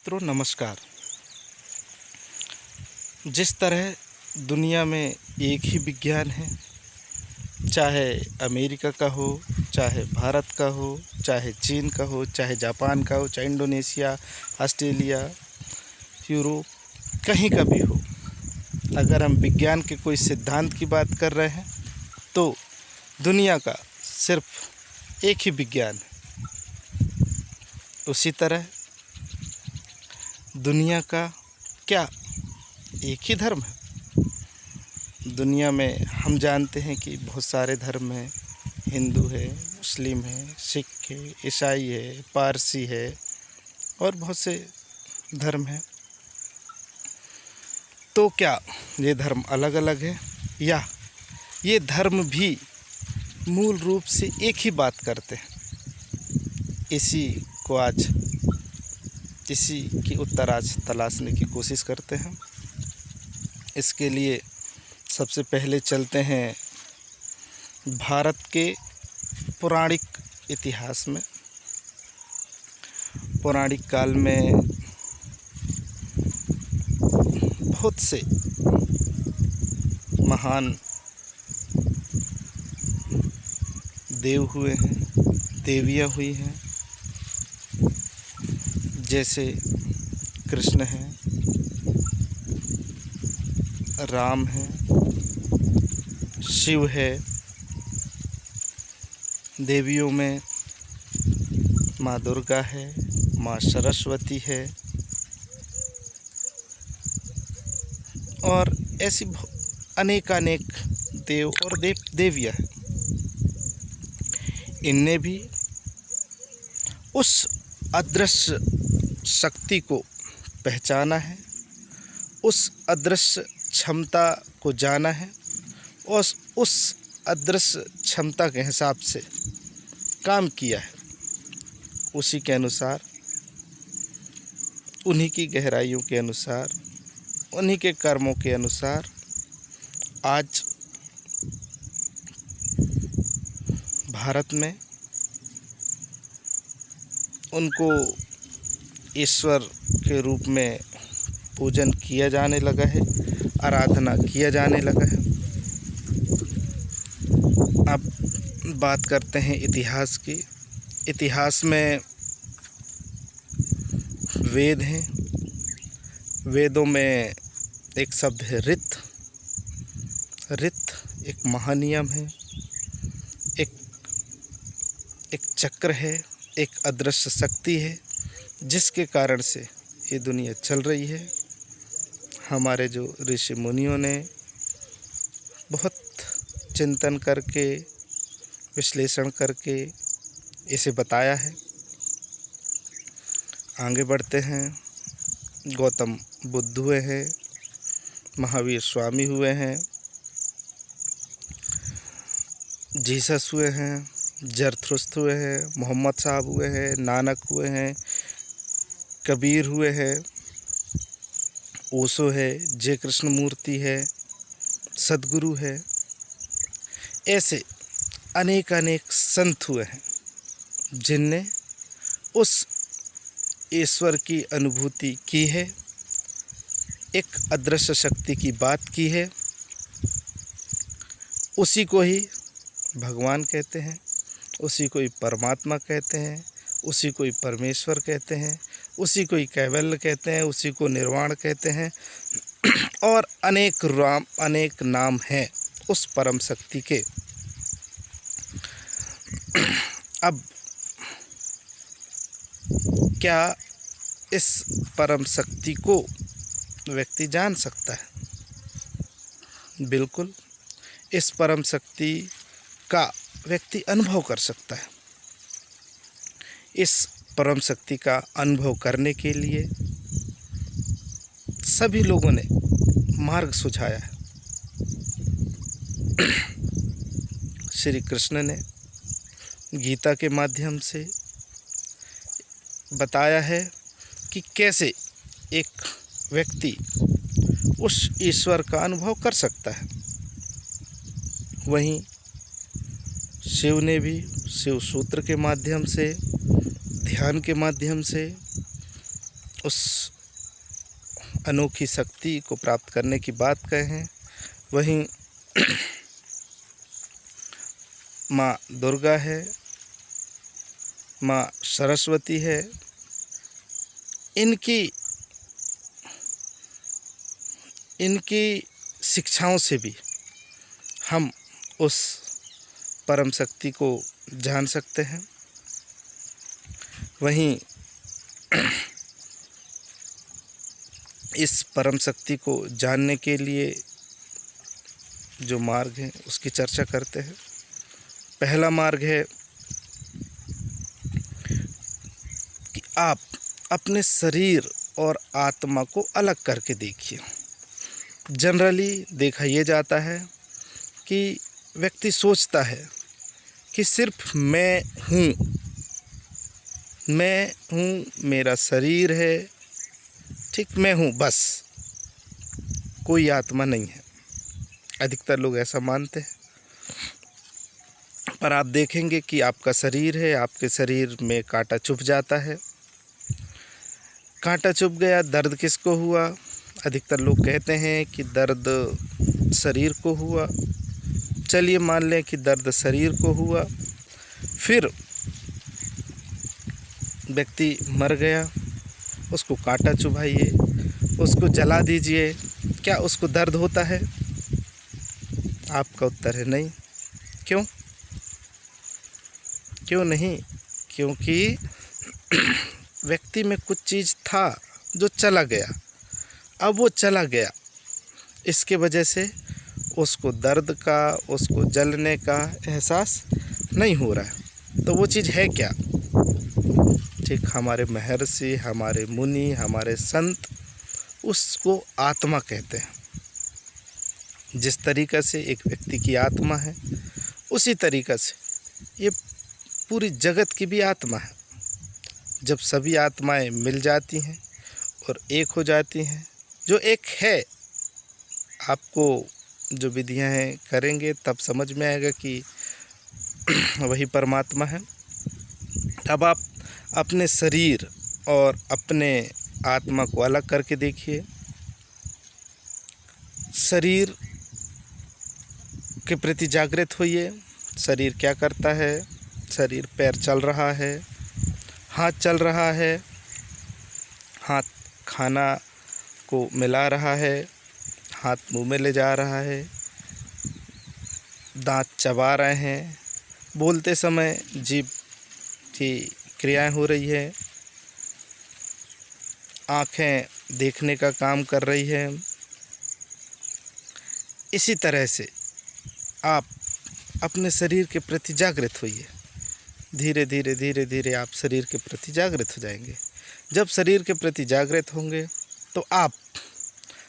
मित्रों नमस्कार। जिस तरह दुनिया में एक ही विज्ञान है, चाहे अमेरिका का हो, चाहे भारत का हो, चाहे चीन का हो, चाहे जापान का हो, चाहे इंडोनेशिया, ऑस्ट्रेलिया, यूरोप, कहीं का भी हो, अगर हम विज्ञान के कोई सिद्धांत की बात कर रहे हैं तो दुनिया का सिर्फ एक ही विज्ञान है। उसी तरह दुनिया का क्या एक ही धर्म है? दुनिया में हम जानते हैं कि बहुत सारे धर्म हैं। हिंदू है, मुस्लिम है, सिख है, ईसाई है, पारसी है और बहुत से धर्म हैं। तो क्या ये धर्म अलग अलग है या ये धर्म भी मूल रूप से एक ही बात करते हैं? इसी की उत्तर आज तलाशने की कोशिश करते हैं। इसके लिए सबसे पहले चलते हैं भारत के पौराणिक इतिहास में। पौराणिक काल में बहुत से महान देव हुए हैं, देवियाँ हुई हैं, जैसे कृष्ण हैं, राम हैं, शिव है। देवियों में माँ दुर्गा है, माँ सरस्वती है और ऐसी अनेकानेक देव और देवियाँ हैं। इनने भी उस अदृश्य शक्ति को पहचाना है, उस अदृश्य क्षमता को जाना है और उस अदृश्य क्षमता के हिसाब से काम किया है। उसी के अनुसार, उन्हीं की गहराइयों के अनुसार, उन्हीं के कर्मों के अनुसार आज भारत में उनको ईश्वर के रूप में पूजन किया जाने लगा है, आराधना किया जाने लगा है। अब बात करते हैं इतिहास की। इतिहास में वेद हैं। वेदों में एक शब्द है ऋत। ऋत एक महानियम है, एक चक्र है, एक अदृश्य शक्ति है जिसके कारण से ये दुनिया चल रही है। हमारे जो ऋषि मुनियों ने बहुत चिंतन करके, विश्लेषण करके इसे बताया है। आगे बढ़ते हैं। गौतम बुद्ध हुए हैं, महावीर स्वामी हुए हैं, जीसस हुए हैं, जरथुस्त्र हुए हैं, मोहम्मद साहब हुए हैं, नानक हुए हैं, कबीर हुए हैं, ओशो है, जय कृष्ण मूर्ति है, सद्गुरु है। ऐसे अनेक संत हुए हैं जिनने उस ईश्वर की अनुभूति की है, एक अदृश्य शक्ति की बात की है। उसी को ही भगवान कहते हैं, उसी को ही परमात्मा कहते हैं, उसी को ही परमेश्वर कहते हैं, उसी को ही कैवल्य कहते हैं, उसी को निर्वाण कहते हैं और अनेक नाम हैं उस परम शक्ति के। अब क्या इस परम शक्ति को व्यक्ति जान सकता है? बिल्कुल, इस परम शक्ति का व्यक्ति अनुभव कर सकता है। इस परम शक्ति का अनुभव करने के लिए सभी लोगों ने मार्ग सुझाया है। श्री कृष्ण ने गीता के माध्यम से बताया है कि कैसे एक व्यक्ति उस ईश्वर का अनुभव कर सकता है। वहीं शिव ने भी शिव सूत्र के माध्यम से, ध्यान के माध्यम से उस अनोखी शक्ति को प्राप्त करने की बात कहें, वहीं माँ दुर्गा है, माँ सरस्वती है, इनकी शिक्षाओं से भी हम उस परम शक्ति को जान सकते हैं। वहीं इस परम शक्ति को जानने के लिए जो मार्ग है उसकी चर्चा करते हैं। पहला मार्ग है कि आप अपने शरीर और आत्मा को अलग करके देखिए। जनरली देखा यह जाता है कि व्यक्ति सोचता है कि सिर्फ मैं हूँ, मेरा शरीर है, ठीक, मैं हूँ, बस, कोई आत्मा नहीं है। अधिकतर लोग ऐसा मानते हैं। पर आप देखेंगे कि आपका शरीर है, आपके शरीर में कांटा चुभ जाता है। कांटा चुभ गया, दर्द किसको हुआ? अधिकतर लोग कहते हैं कि दर्द शरीर को हुआ। चलिए मान लें कि दर्द शरीर को हुआ, फिर व्यक्ति मर गया, उसको कांटा चुभाइए, उसको जला दीजिए, क्या उसको दर्द होता है? आपका उत्तर है नहीं। क्यों नहीं? क्योंकि व्यक्ति में कुछ चीज़ था जो चला गया, अब वो चला गया, इसके वजह से उसको दर्द का, उसको जलने का एहसास नहीं हो रहा है। तो वो चीज़ है क्या? ठीक, हमारे महर्षि, हमारे मुनि, हमारे संत उसको आत्मा कहते हैं। जिस तरीक़ा से एक व्यक्ति की आत्मा है, उसी तरीक़ा से ये पूरी जगत की भी आत्मा है। जब सभी आत्माएं मिल जाती हैं और एक हो जाती हैं, जो एक है, आपको जो विधियां हैं करेंगे तब समझ में आएगा कि वही परमात्मा है। अब आप अपने शरीर और अपने आत्मा को अलग करके देखिए। शरीर के प्रति जागृत होइए। शरीर क्या करता है? शरीर, पैर चल रहा है, हाथ चल रहा है, हाथ खाना को मिला रहा है, हाथ मुंह में ले जा रहा है, दांत चबा रहे हैं, बोलते समय जीभ की क्रियाएं हो रही है, आँखें देखने का काम कर रही है। इसी तरह से आप अपने शरीर के प्रति जागृत होइए। धीरे धीरे धीरे धीरे आप शरीर के प्रति जागृत हो जाएंगे। जब शरीर के प्रति जागृत होंगे तो आप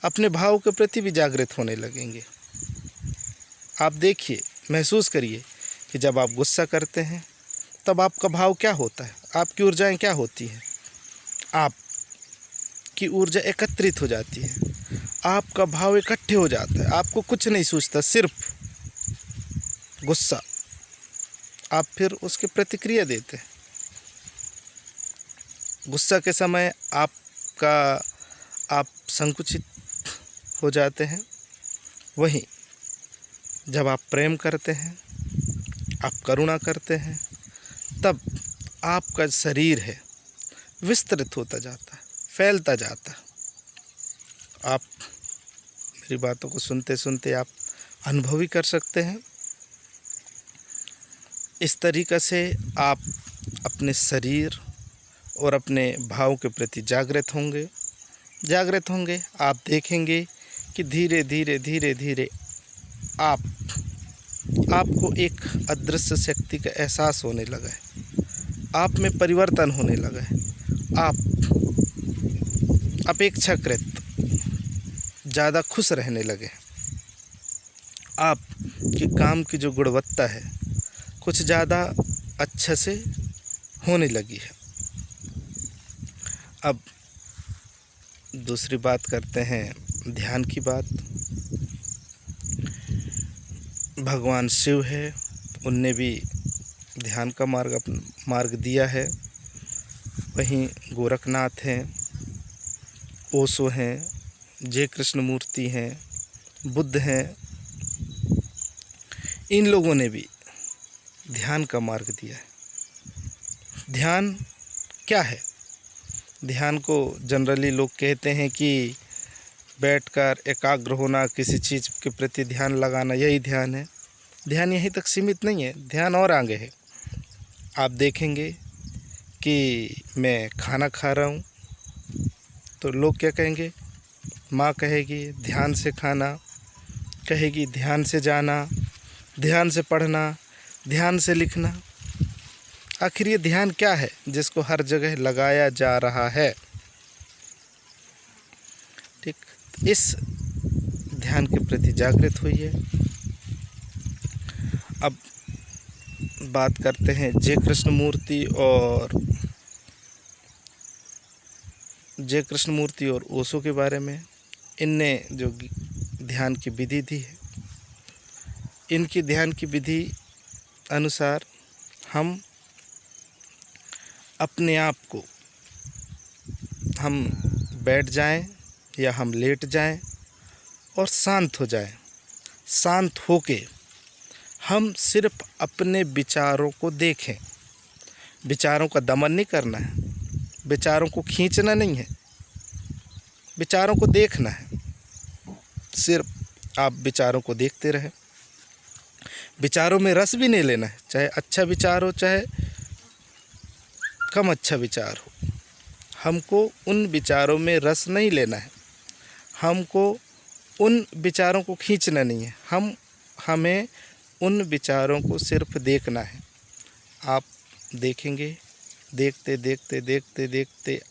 अपने भाव के प्रति भी जागृत होने लगेंगे। आप देखिए, महसूस करिए कि जब आप गुस्सा करते हैं तब आपका भाव क्या होता है, आपकी ऊर्जाएं क्या होती हैं। आपकी ऊर्जा एकत्रित हो जाती है, आपका भाव इकट्ठे हो जाता है, आपको कुछ नहीं सूझता, सिर्फ गुस्सा। आप फिर उसकी प्रतिक्रिया देते हैं। गुस्सा के समय आप संकुचित हो जाते हैं। वहीं जब आप प्रेम करते हैं, आप करुणा करते हैं, तब आपका शरीर है विस्तृत होता जाता है, फैलता जाता है। आप मेरी बातों को सुनते सुनते आप अनुभव भी कर सकते हैं। इस तरीक़ा से आप अपने शरीर और अपने भाव के प्रति जागृत होंगे। आप देखेंगे कि धीरे धीरे धीरे धीरे आपको एक अदृश्य शक्ति का एहसास होने लगा है, आप में परिवर्तन होने लगा है। आप अपेक्षाकृत ज़्यादा खुश रहने लगे। आपके काम की जो गुणवत्ता है कुछ ज़्यादा अच्छे से होने लगी है। अब दूसरी बात करते हैं ध्यान की बात। भगवान शिव है, उनने भी ध्यान का मार्ग दिया है। वहीं गोरखनाथ हैं, ओशो हैं, जे कृष्णमूर्ति हैं, बुद्ध हैं, इन लोगों ने भी ध्यान का मार्ग दिया है। ध्यान क्या है? ध्यान को जनरली लोग कहते हैं कि बैठकर एकाग्र होना, किसी चीज़ के प्रति ध्यान लगाना, यही ध्यान है। ध्यान यहीं तक सीमित नहीं है, ध्यान और आगे है। आप देखेंगे कि मैं खाना खा रहा हूँ तो लोग क्या कहेंगे? माँ कहेगी ध्यान से खाना, कहेगी ध्यान से जाना, ध्यान से पढ़ना, ध्यान से लिखना। आखिर ये ध्यान क्या है जिसको हर जगह लगाया जा रहा है? ठीक, इस ध्यान के प्रति जागृत होइए। अब बात करते हैं जे कृष्णमूर्ति और ओशो के बारे में। इनने जो ध्यान की विधि दी है, इनकी ध्यान की विधि अनुसार हम अपने आप को, हम बैठ जाएं या हम लेट जाएं और शांत हो जाएं। शांत होके हम सिर्फ अपने विचारों को देखें। विचारों का दमन नहीं करना है, विचारों को खींचना नहीं है, विचारों को देखना है। सिर्फ आप विचारों को देखते रहें। विचारों में रस भी नहीं लेना है, चाहे अच्छा विचार हो चाहे कम अच्छा विचार हो। हमको उन विचारों में रस नहीं लेना है, हमको उन विचारों को खींचना नहीं है, हमें उन विचारों को सिर्फ देखना है। आप देखेंगे, देखते देखते देखते देखते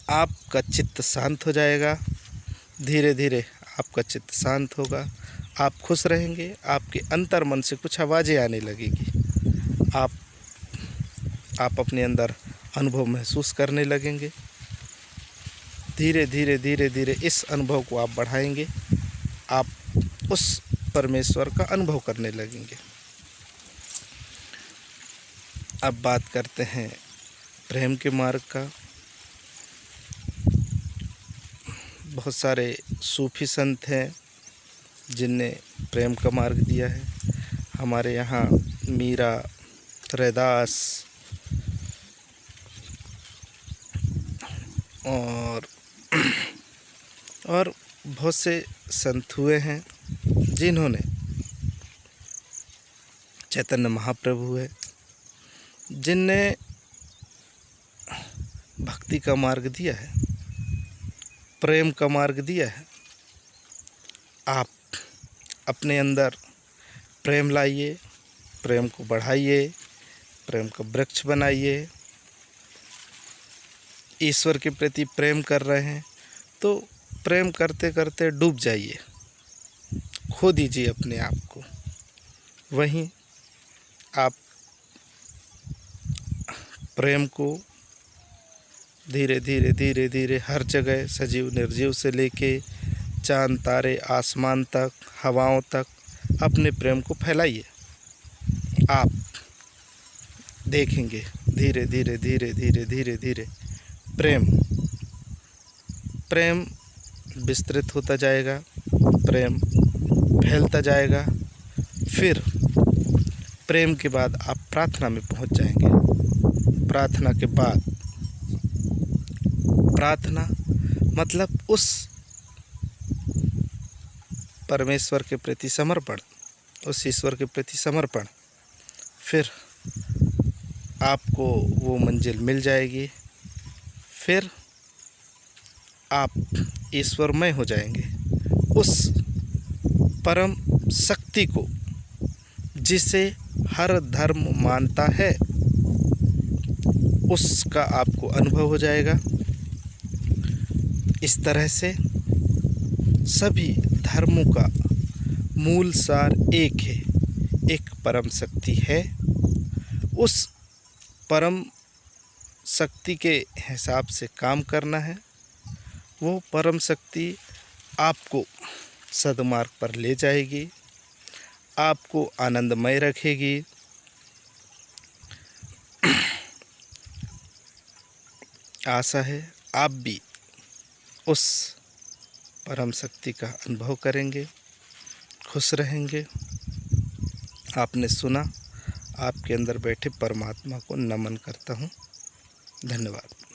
आपका चित्त शांत हो जाएगा। धीरे धीरे आपका चित्त शांत होगा, आप खुश रहेंगे। आपके अंतर मन से कुछ आवाज़ें आने लगेगी, आप अपने अंदर अनुभव महसूस करने लगेंगे। धीरे धीरे धीरे धीरे इस अनुभव को आप बढ़ाएंगे, आप उस परमेश्वर का अनुभव करने लगेंगे। अब बात करते हैं प्रेम के मार्ग का। बहुत सारे सूफी संत हैं जिनने प्रेम का मार्ग दिया है। हमारे यहाँ मीरा, रैदास और बहुत से संत हुए हैं जिन्होंने, चैतन्य महाप्रभु है जिनने भक्ति का मार्ग दिया है, प्रेम का मार्ग दिया है। आप अपने अंदर प्रेम लाइए, प्रेम को बढ़ाइए, प्रेम का वृक्ष बनाइए। ईश्वर के प्रति प्रेम कर रहे हैं तो प्रेम करते करते डूब जाइए, खो दीजिए अपने आप को। वहीं आप प्रेम को धीरे धीरे धीरे धीरे हर जगह, सजीव निर्जीव से लेके चांद तारे आसमान तक, हवाओं तक अपने प्रेम को फैलाइए। आप देखेंगे धीरे धीरे धीरे धीरे धीरे धीरे प्रेम विस्तृत होता जाएगा, प्रेम फैलता जाएगा। फिर प्रेम के बाद आप प्रार्थना में पहुंच जाएंगे। प्रार्थना के बाद, प्रार्थना मतलब उस परमेश्वर के प्रति समर्पण, उस ईश्वर के प्रति समर्पण। फिर आपको वो मंजिल मिल जाएगी, फिर आप ईश्वरमय हो जाएंगे। उस परम शक्ति को जिसे हर धर्म मानता है, उसका आपको अनुभव हो जाएगा। इस तरह से सभी धर्मों का मूल सार एक है, एक परम शक्ति है। उस परम शक्ति के हिसाब से काम करना है। वो परम शक्ति आपको सद्मार्ग पर ले जाएगी, आपको आनंदमय रखेगी। आशा है आप भी उस परम शक्ति का अनुभव करेंगे, खुश रहेंगे। आपने सुना, आपके अंदर बैठे परमात्मा को नमन करता हूँ। धन्यवाद।